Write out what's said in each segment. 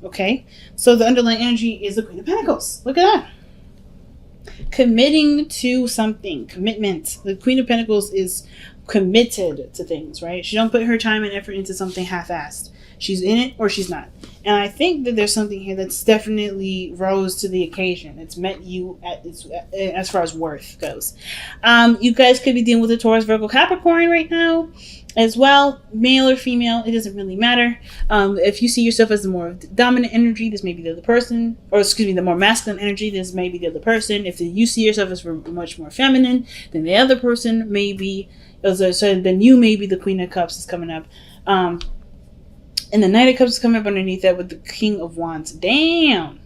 Okay, so the underlying energy is the Queen of Pentacles. Look at that. Committing to something. Commitment. The Queen of Pentacles is committed to things, right? She don't put her time and effort into something half-assed. She's in it or she's not. And I think that there's something here that's definitely rose to the occasion. It's met you at as far as worth goes. You guys could be dealing with a Taurus, Virgo, Capricorn right now as well. Male or female, it doesn't really matter. If you see yourself as the more dominant energy, this may be the other person. Or excuse me, the more masculine energy, this may be the other person. If you see yourself as much more feminine, then the other person may be, so then you may be the Queen of Cups is coming up. And the Knight of Cups is coming up underneath that with the King of Wands. Damn.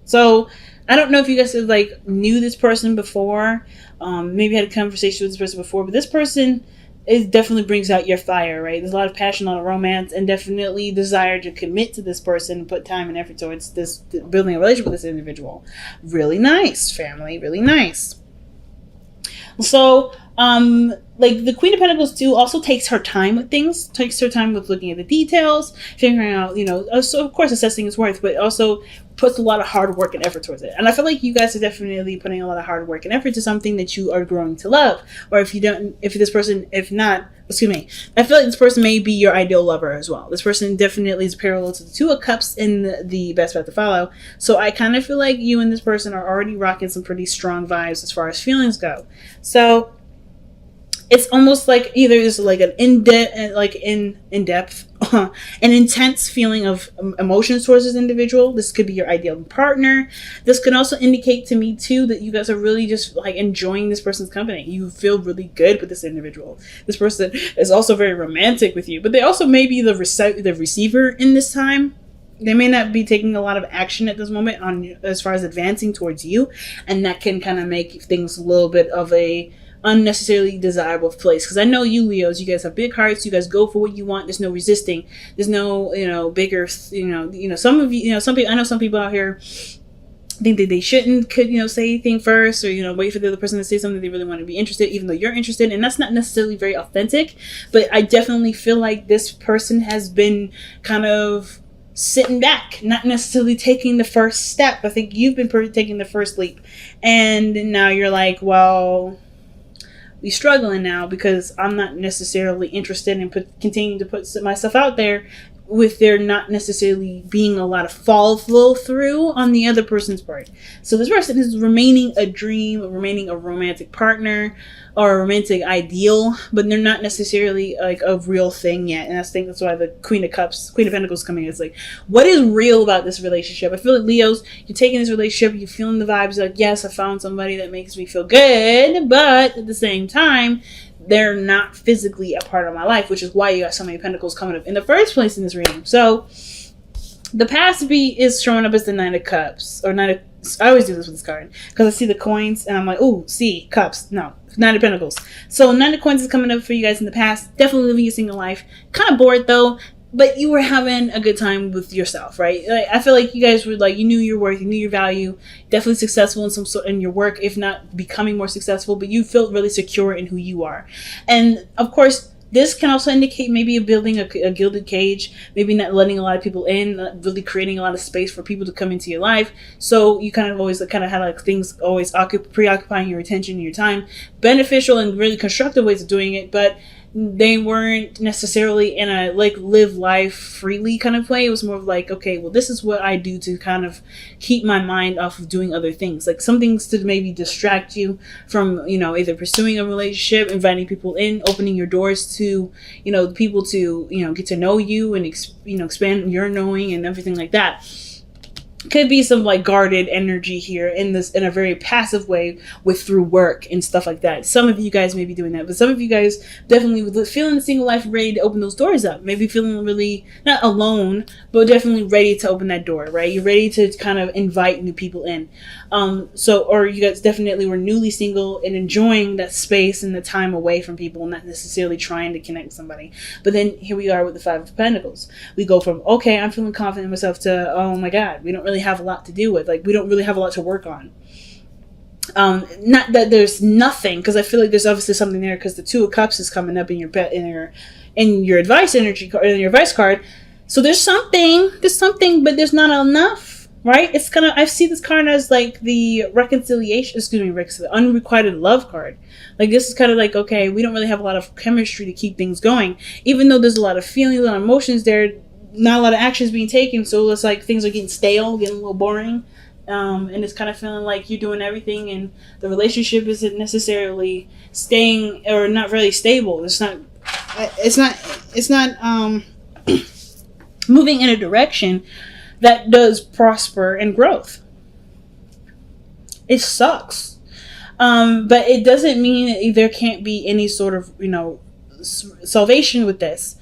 So I don't know if you guys have, like, knew this person before. Maybe had a conversation with this person before. But this person definitely brings out your fire, right? There's a lot of passion, a lot of romance, and definitely desire to commit to this person and put time and effort towards this, building a relationship with this individual. Really nice, family. Really nice. So, like, the Queen of Pentacles too also takes her time with things, takes her time with looking at the details, figuring out, so of course assessing its worth, but also puts a lot of hard work and effort towards it. And I feel like you guys are definitely putting a lot of hard work and effort to something that you are growing to love. Or if not, I feel like this person may be your ideal lover as well. This person definitely is parallel to the Two of Cups in the Best Path to Follow. So I kind of feel like you and this person are already rocking some pretty strong vibes as far as feelings go. So it's almost like either there's like an in-depth, an intense feeling of emotions towards this individual. This could be your ideal partner. This could also indicate to me too that you guys are really just like enjoying this person's company. You feel really good with this individual. This person is also very romantic with you, but they also may be the receiver in this time. They may not be taking a lot of action at this moment on as far as advancing towards you, and that can kind of make things a little bit of a unnecessarily desirable place. Because I know you Leos, you guys have big hearts, you guys go for what you want, there's no resisting, there's no bigger some of you some people, I know some people out here think that they shouldn't say anything first, or wait for the other person to say something they really want to be interested, even though you're interested, and that's not necessarily very authentic. But I definitely feel like this person has been kind of sitting back, not necessarily taking the first step. I think you've been taking the first leap, and now you're like, well, we're struggling now because I'm not necessarily interested in continuing to put myself out there, with there not necessarily being a lot of follow through on the other person's part. So this person is remaining a dream, remaining a romantic partner or a romantic ideal, but they're not necessarily like a real thing yet. And I think that's why the Queen of Pentacles coming in. It's like, what is real about this relationship? I feel like Leos, you're taking this relationship, you're feeling the vibes, like, yes, I found somebody that makes me feel good, but at the same time, they're not physically a part of my life, which is why you got so many Pentacles coming up in the first place in this reading. So the past B is showing up as the Nine of Cups, or I always do this with this card because I see the coins and I'm like, oh, see, cups. No, Nine of Pentacles. So Nine of Coins is coming up for you guys in the past. Definitely living a single life. Kind of bored though, but you were having a good time with yourself, right? Like, I feel like you guys were like, you knew your worth, you knew your value, definitely successful in some sort in your work, if not becoming more successful, but you felt really secure in who you are. And of course, this can also indicate maybe building a gilded cage, maybe not letting a lot of people in, not really creating a lot of space for people to come into your life. So you kind of always had like things always preoccupying your attention and your time, beneficial and really constructive ways of doing it, but they weren't necessarily in a like live life freely kind of way. It was more of like, okay, well, this is what I do to kind of keep my mind off of doing other things, like some things to maybe distract you from either pursuing a relationship, inviting people in, opening your doors to people to get to know you and expand your knowing and everything like that. Could be some like guarded energy here in a very passive way through work and stuff like that. Some of you guys may be doing that, but some of you guys definitely feeling the single life, ready to open those doors up. Maybe feeling really not alone, but definitely ready to open that door, right? You're ready to kind of invite new people in. Or you guys definitely were newly single and enjoying that space and the time away from people, not necessarily trying to connect with somebody. But then here we are with the Five of Pentacles. We go from, okay, I'm feeling confident in myself to, oh my God, we don't really have a lot to do with. Like, we don't really have a lot to work on. Not that there's nothing, because I feel like there's obviously something there, because the Two of Cups is coming up in your advice energy card, in your advice card. So there's something, but there's not enough, right? It's kind of, I see this card as like the reconciliation, excuse me, Rick, the unrequited love card. Like this is kind of like, okay, we don't really have a lot of chemistry to keep things going, even though there's a lot of feelings and emotions there. Not a lot of actions being taken, so it's like things are getting stale, getting a little boring, and it's kind of feeling like you're doing everything, and the relationship isn't necessarily staying or not really stable. It's not. It's not. Moving in a direction that does prosper and growth. It sucks. But it doesn't mean that there can't be any sort of, salvation with this.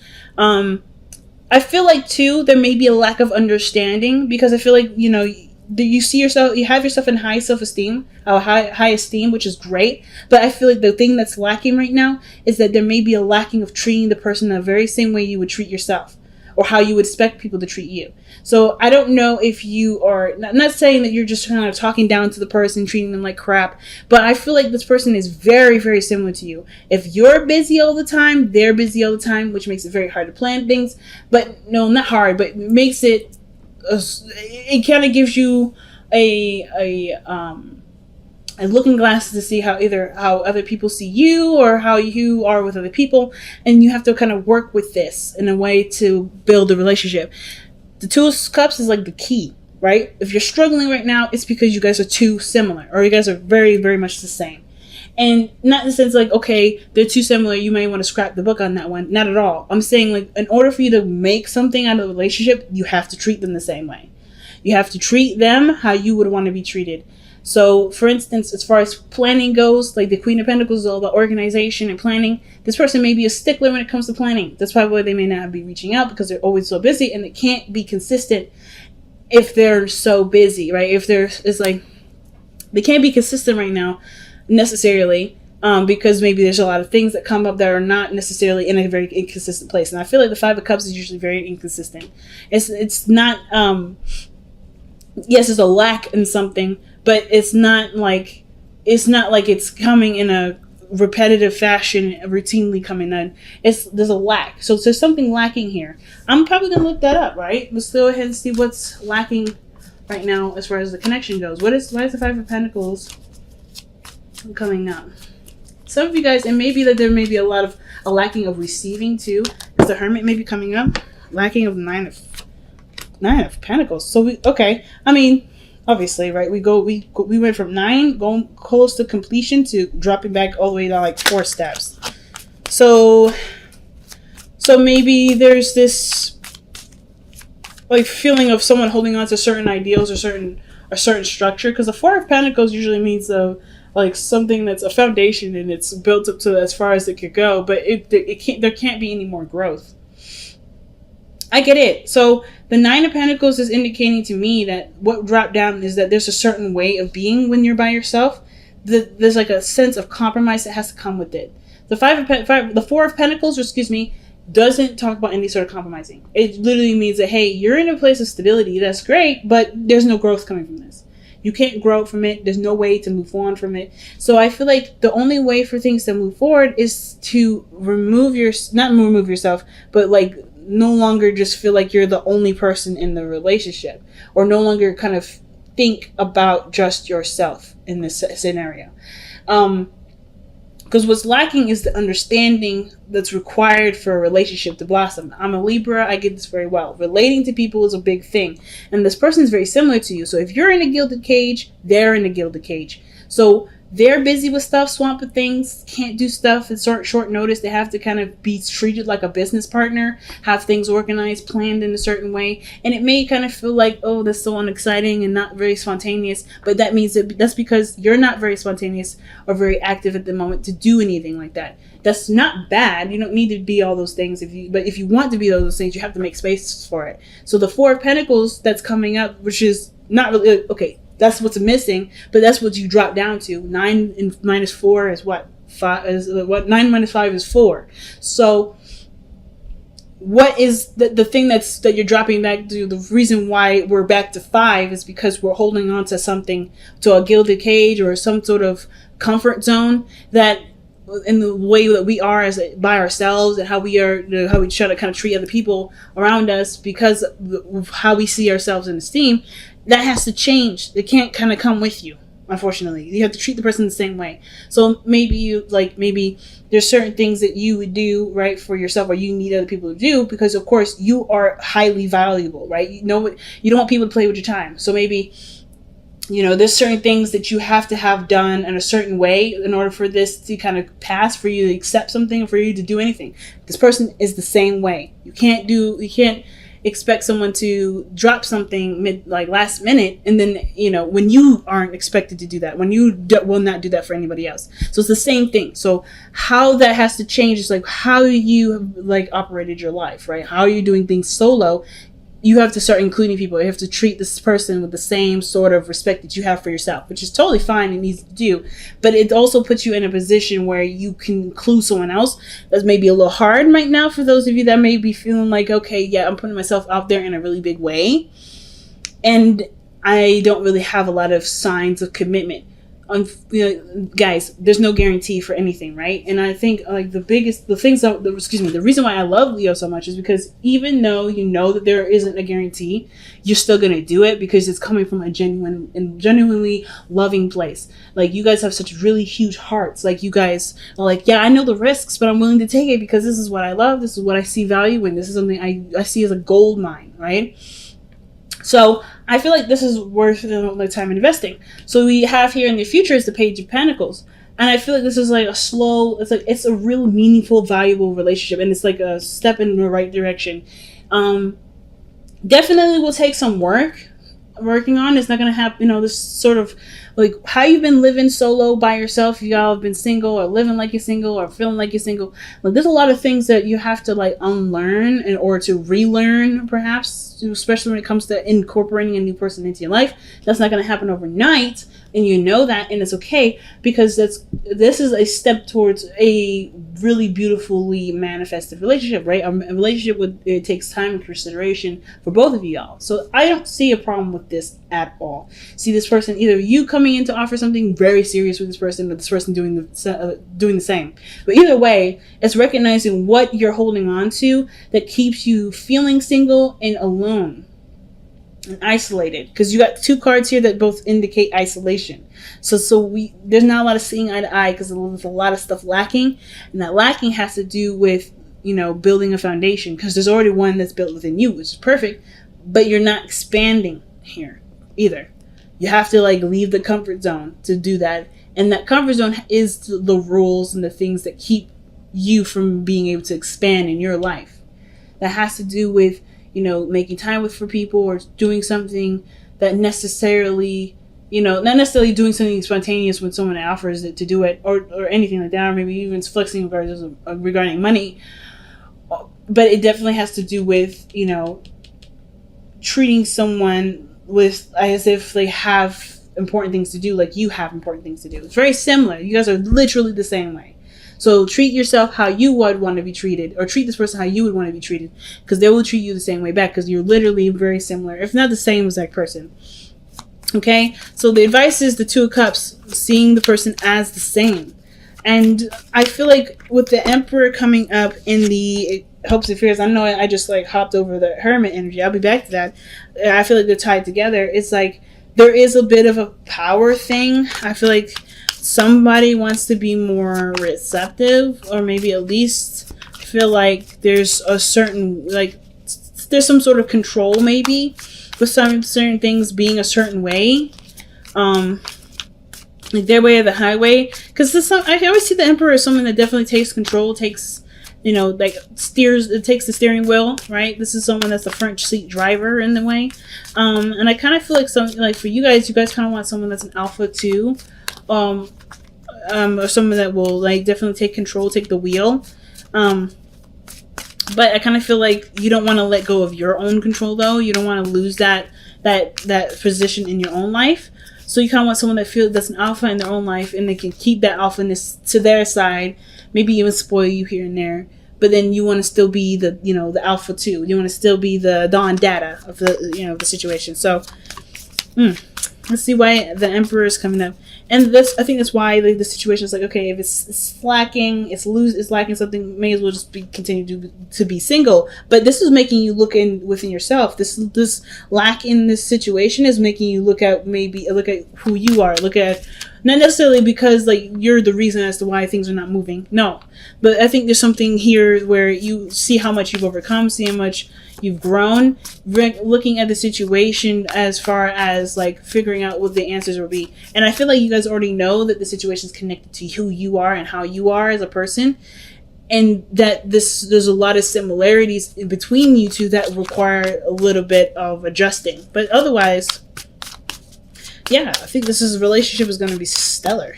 I feel like, too, there may be a lack of understanding, because I feel like, you see yourself, you have yourself in high self-esteem, high esteem, which is great. But I feel like the thing that's lacking right now is that there may be a lacking of treating the person the very same way you would treat yourself, or how you would expect people to treat you. So I don't know if you are, not saying that you're just kind of talking down to the person, treating them like crap, but I feel like this person is very, very similar to you. If you're busy all the time, they're busy all the time, which makes it very hard to plan things. But no, not hard, but makes it, it kind of gives you a looking glass to see how other people see you, or how you are with other people, and you have to kind of work with this in a way to build a relationship. The Two of Cups is like the key, right? If you're struggling right now, it's because you guys are too similar, or you guys are very, very much the same. And not in the sense like, okay, they're too similar, you may want to scrap the book on that one. Not at all. I'm saying, like, in order for you to make something out of the relationship, you have to treat them the same way. You have to treat them how you would want to be treated. So, for instance, as far as planning goes, like the Queen of Pentacles is all about organization and planning. This person may be a stickler when it comes to planning. That's probably why they may not be reaching out, because they're always so busy, and they can't be consistent if they're so busy, right? They can't be consistent right now necessarily, because maybe there's a lot of things that come up that are not necessarily in a very inconsistent place. And I feel like the Five of Cups is usually very inconsistent. It's not, yes, there's a lack in something, but it's not like it's coming in a repetitive fashion, routinely coming in. There's a lack. So there's something lacking here. I'm probably gonna look that up, right? Let's go ahead and see what's lacking right now as far as the connection goes. Why is the Five of Pentacles coming up? Some of you guys, and maybe that there may be a lacking of receiving too, because the Hermit may be coming up. Lacking of Nine of Pentacles. So obviously, right? We went from 9 going close to completion to dropping back all the way down like 4 steps. So maybe there's this like feeling of someone holding on to certain ideals or certain structure, because the Four of Pentacles usually means like something that's a foundation and it's built up to as far as it could go, but there can't be any more growth. I get it. So the Nine of Pentacles is indicating to me that what dropped down is that there's a certain way of being when you're by yourself. There's like a sense of compromise that has to come with it. The Four of Pentacles, doesn't talk about any sort of compromising. It literally means that, hey, you're in a place of stability. That's great, but there's no growth coming from this. You can't grow from it. There's no way to move on from it. So I feel like the only way for things to move forward is to not remove yourself, but like no longer just feel like you're the only person in the relationship, or no longer kind of think about just yourself in this scenario. Because what's lacking is the understanding that's required for a relationship to blossom. I'm a Libra. I get this very well. Relating to people is a big thing. And this person is very similar to you. So if you're in a gilded cage, they're in a gilded cage. So they're busy with stuff, swamped with things, can't do stuff at short notice. They have to kind of be treated like a business partner, have things organized, planned in a certain way. And it may kind of feel like, oh, that's so unexciting and not very spontaneous. But that means that's because you're not very spontaneous or very active at the moment to do anything like that. That's not bad. You don't need to be all those things. But if you want to be all those things, you have to make space for it. So the Four of Pentacles that's coming up, which is not really, okay, that's what's missing, but that's what you drop down to. 9 and minus 4 is what? 9 minus 5 is 4. So what is the thing that you're dropping back to? The reason why we're back to 5 is because we're holding on to something, to a gilded cage or some sort of comfort zone that in the way that we are as by ourselves, and how we are, how we try to kind of treat other people around us because of how we see ourselves in esteem, that has to change. It can't kind of come with you. Unfortunately, you have to treat the person the same way. So maybe there's certain things that you would do right for yourself, or you need other people to do, because of course you are highly valuable, right? You know what, you don't want people to play with your time. So maybe, there's certain things that you have to have done in a certain way in order for this to kind of pass, for you to accept something, or for you to do anything. This person is the same way. You can't expect someone to drop something last minute, and then when you aren't expected to do that, when you will not do that for anybody else. So it's the same thing. So how that has to change is how you operated your life, right? How are you doing things solo? You have to start including people. You have to treat this person with the same sort of respect that you have for yourself, which is totally fine and easy to do. But it also puts you in a position where you can include someone else. That's maybe a little hard right now for those of you that may be feeling like, okay, yeah, I'm putting myself out there in a really big way, and I don't really have a lot of signs of commitment. Guys, there's no guarantee for anything, right? And I think the reason why I love Leo so much is because even though you know that there isn't a guarantee, you're still gonna do it because it's coming from a genuine and genuinely loving place. You guys have such really huge hearts. You guys are yeah, I know the risks, but I'm willing to take it because this is what I love. This is what I see value in. This is something I see as a gold mine, right? So I feel like this is worth the time investing. So we have here in the future is the Page of Pentacles. And I feel like this is it's a real meaningful, valuable relationship. And it's a step in the right direction. Definitely will take some working on. It's not going to happen, this sort of how you've been living solo by yourself. Y'all have been single, or living like you're single, or feeling like you're single. There's a lot of things that you have to unlearn or to relearn, perhaps, especially when it comes to incorporating a new person into your life. That's not going to happen overnight, and you know that, and it's okay, because this is a step towards a really beautifully manifested relationship, right? A relationship it takes time and consideration for both of y'all. So I don't see a problem with this at all. See this person, either you coming in to offer something very serious with this person, or this person doing the same. But either way, it's recognizing what you're holding on to that keeps you feeling single and alone and isolated, because you got two cards here that both indicate isolation. So there's not a lot of seeing eye to eye, because there's a lot of stuff lacking, and that lacking has to do with building a foundation, because there's already one that's built within you, which is perfect, but you're not expanding here either. You have to leave the comfort zone to do that, and that comfort zone is the rules and the things that keep you from being able to expand in your life. That has to do with making time for people, or doing something that necessarily, not necessarily doing something spontaneous when someone offers it to do it, or anything like that, or maybe even flexing regarding money. But it definitely has to do with, treating someone as if they have important things to do, like you have important things to do. It's very similar. You guys are literally the same way. So treat yourself how you would want to be treated, or treat this person how you would want to be treated, because they will treat you the same way back, because you're literally very similar, if not the same as that person. Okay, so the advice is the Two of Cups, seeing the person as the same. And I feel like with the Emperor coming up in the hopes and fears, I know I just hopped over the Hermit energy. I'll be back to that. I feel like they're tied together. It's there is a bit of a power thing. I feel like somebody wants to be more receptive, or maybe at least feel like there's a certain there's some sort of control, maybe, with some certain things being a certain way, their way or the highway. Because I always see the Emperor as someone that definitely takes control, takes steers, it takes the steering wheel, right? This is someone that's the front seat driver in the way, and I kind of feel like for you guys kind of want someone that's an alpha too, or someone that will definitely take control, take the wheel. But I kind of feel like you don't want to let go of your own control, though. You don't want to lose that position in your own life. So you kind of want someone that's an alpha in their own life, and they can keep that alphaness to their side, maybe even spoil you here and there. But then you want to still be the alpha too. You want to still be the Don Dada of the situation. So let's see why the Emperor is coming up. And this, I think that's why the situation is like, okay, if it's lacking, it's lacking something, may as well just continue to be single. But this is making you look within yourself. This lack in this situation is making you look at who you are. Look at, not necessarily because like you're the reason as to why things are not moving. No, but I think there's something here where you see how much you've overcome, see how much you've grown, looking at the situation as far as like figuring out what the answers will be. And I feel like you guys already know that the situation is connected to who you are and how you are as a person, and that there's a lot of similarities between you two that require a little bit of adjusting. But otherwise, yeah, I think this relationship is going to be stellar.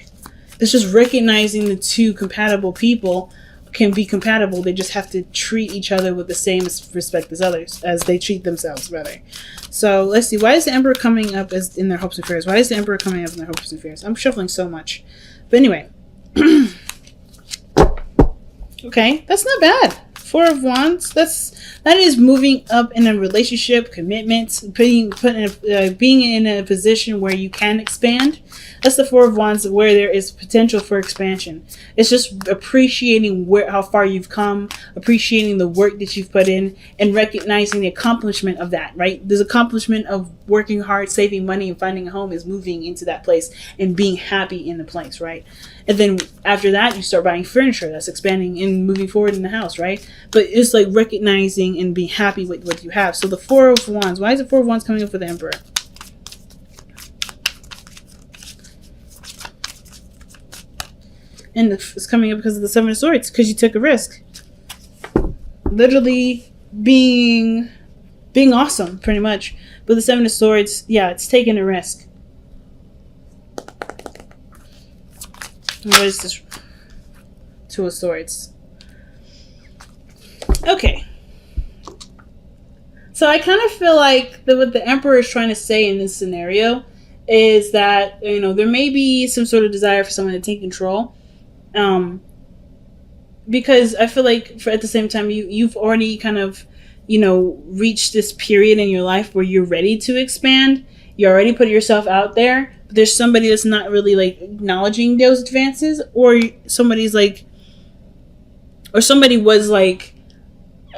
It's just recognizing the two compatible people can be compatible. They just have to treat each other with the same respect as they treat themselves, rather. So let's see. Why is the Emperor coming up as in their hopes and fears? Why is the Emperor coming up in their hopes and fears? I'm shuffling so much. But anyway. Okay, that's not bad. Four of Wands. That is moving up in a relationship, commitment, being in a position where you can expand. That's the Four of Wands, where there is potential for expansion. It's just appreciating how far you've come, appreciating the work that you've put in, and recognizing the accomplishment of that, right? This accomplishment of working hard, saving money, and finding a home is moving into that place and being happy in the place, right? And then after that, you start buying furniture. That's expanding and moving forward in the house, right? But it's like recognizing and being happy with what you have. So the Four of Wands. Why is the Four of Wands coming up for the Emperor? And it's coming up because of the Seven of Swords, because you took a risk. Literally being awesome, pretty much. But the Seven of Swords, yeah, it's taking a risk. What is this? Two of Swords. Okay. So I kind of feel like what the Emperor is trying to say in this scenario is that, there may be some sort of desire for someone to take control. Because I feel like at the same time, you've already kind of, reached this period in your life where you're ready to expand. You already put yourself out there. But there's somebody that's not really like acknowledging those advances, or somebody was like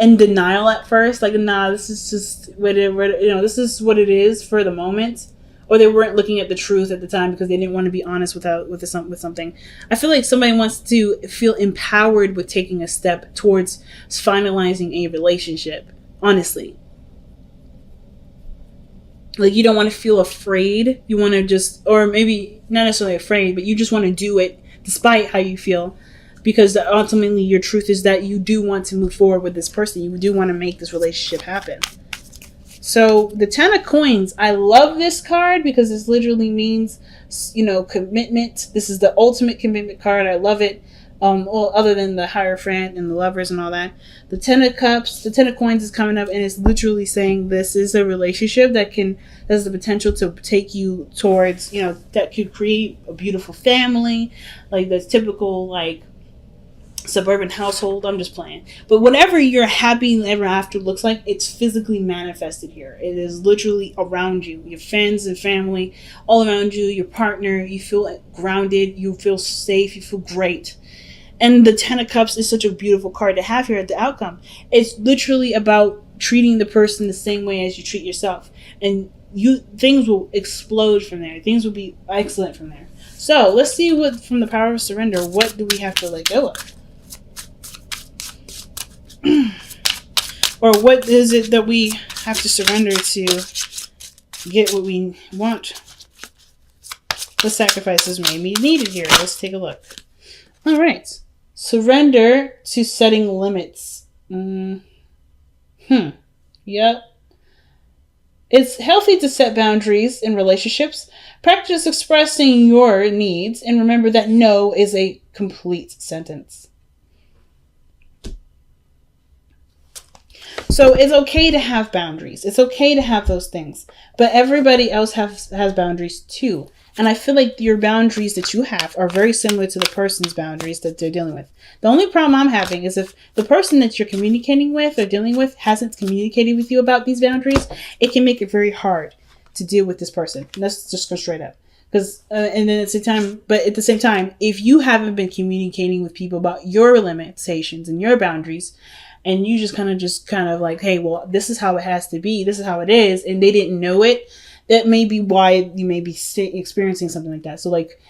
in denial at first, like, nah, this is just this is what it is for the moment. Or they weren't looking at the truth at the time because they didn't want to be honest with something. I feel like somebody wants to feel empowered with taking a step towards finalizing a relationship. Honestly. Like, you don't want to feel afraid. You want to just, or maybe not necessarily afraid, but you just want to do it despite how you feel. Because ultimately your truth is that you do want to move forward with this person. You do want to make this relationship happen. So the Ten of Coins, I love this card because this literally means, commitment. This is the ultimate commitment card. I love it. Well, other than the Hierophant and the Lovers and all that. The Ten of Cups, the Ten of Coins is coming up, and it's literally saying this is a relationship that has the potential to take you towards, that could create a beautiful family, like the typical, like, suburban household. I'm just playing. But whatever your happy ever after looks like, it's physically manifested here. It is literally around you. Your friends and family, all around you, your partner. You feel grounded. You feel safe. You feel great. And the Ten of Cups is such a beautiful card to have here at the outcome. It's literally about treating the person the same way as you treat yourself. And things will explode from there. Things will be excellent from there. So let's see what, from the Power of Surrender, what do we have to let go of? Or what is it that we have to surrender to get what we want? What sacrifices may be needed here? Let's take a look. All right. Surrender to setting limits. Yep. It's healthy to set boundaries in relationships. Practice expressing your needs, and remember that no is a complete sentence. So it's okay to have boundaries. It's okay to have those things. But everybody else has boundaries too. And I feel like your boundaries that you have are very similar to the person's boundaries that they're dealing with. The only problem I'm having is if the person that you're communicating with or dealing with hasn't communicated with you about these boundaries, it can make it very hard to deal with this person. Let's just go straight up. Because and then at the same time, if you haven't been communicating with people about your limitations and your boundaries, and you just kind of like, hey, well, this is how it has to be, this is how it is, and they didn't know it, that may be why you may be experiencing something like that. So like,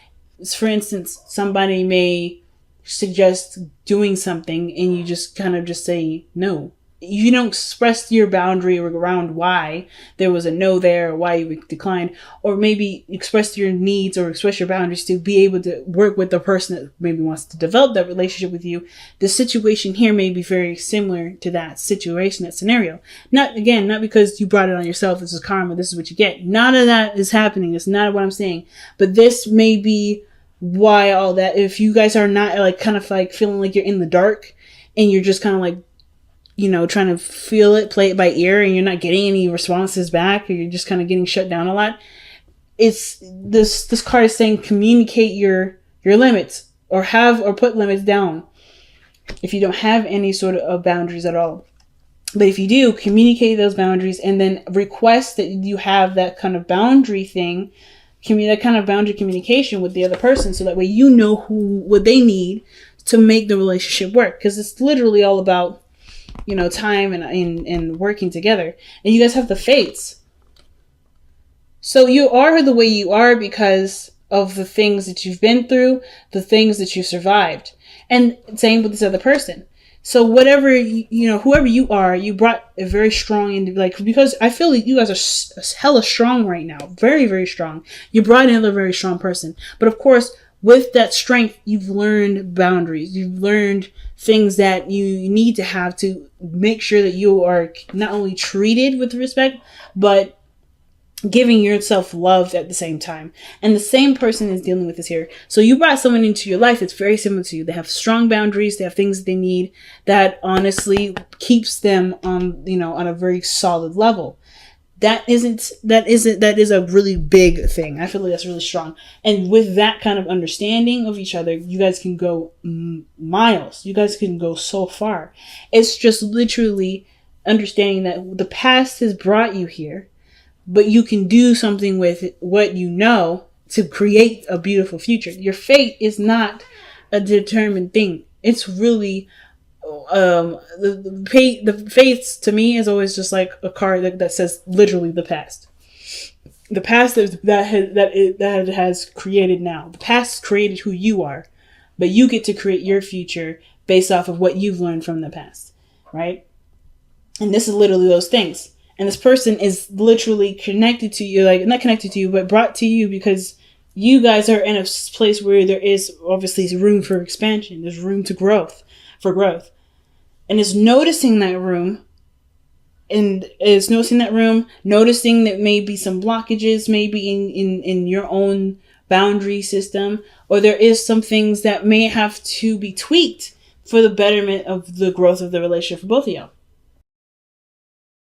for instance, somebody may suggest doing something and you just kind of just say no. You don't express your boundary around why there was a no there, or why you declined, or maybe express your needs or express your boundaries to be able to work with the person that maybe wants to develop that relationship with you. The situation here may be very similar to that situation, that scenario. Not because you brought it on yourself, this is karma, this is what you get. None of that is happening. It's not what I'm saying. But this may be why all that, if you guys are not like kind of like feeling like you're in the dark and you're just kind of like, trying to feel it, play it by ear, and you're not getting any responses back, or you're just kind of getting shut down a lot. It's this card is saying communicate your limits, or put limits down if you don't have any sort of boundaries at all. But if you do, communicate those boundaries and then request that you have that kind of boundary thing, that kind of boundary communication with the other person, so that way you know what they need to make the relationship work. Because it's literally all about time and working together. And you guys have the fates. So you are the way you are because of the things that you've been through, the things that you survived. And same with this other person. So whatever, whoever you are, you brought a very strong, because I feel like you guys are hella strong right now. Very, very strong. You brought in a very strong person. But of course, with that strength, you've learned boundaries. You've learned things that you need to have to make sure that you are not only treated with respect, but giving yourself love at the same time. And the same person is dealing with this here. So you brought someone into your life that's very similar to you. They have strong boundaries. They have things that they need that honestly keeps them on a very solid level. That is a really big thing. I feel like that's really strong. And with that kind of understanding of each other, you guys can go miles. You guys can go so far. It's just literally understanding that the past has brought you here, but you can do something with what you know to create a beautiful future. Your fate is not a determined thing. It's really the fates to me is always just like a card that says literally the past. The past that has created now. The past created who you are, but you get to create your future based off of what you've learned from the past, right? And this is literally those things. And this person is literally connected to you, like not connected to you, but brought to you because you guys are in a place where there is obviously room for expansion. There's room for growth. And it's noticing that room. And it's noticing that maybe some blockages, maybe in your own boundary system, or there is some things that may have to be tweaked for the betterment of the growth of the relationship for both of y'all.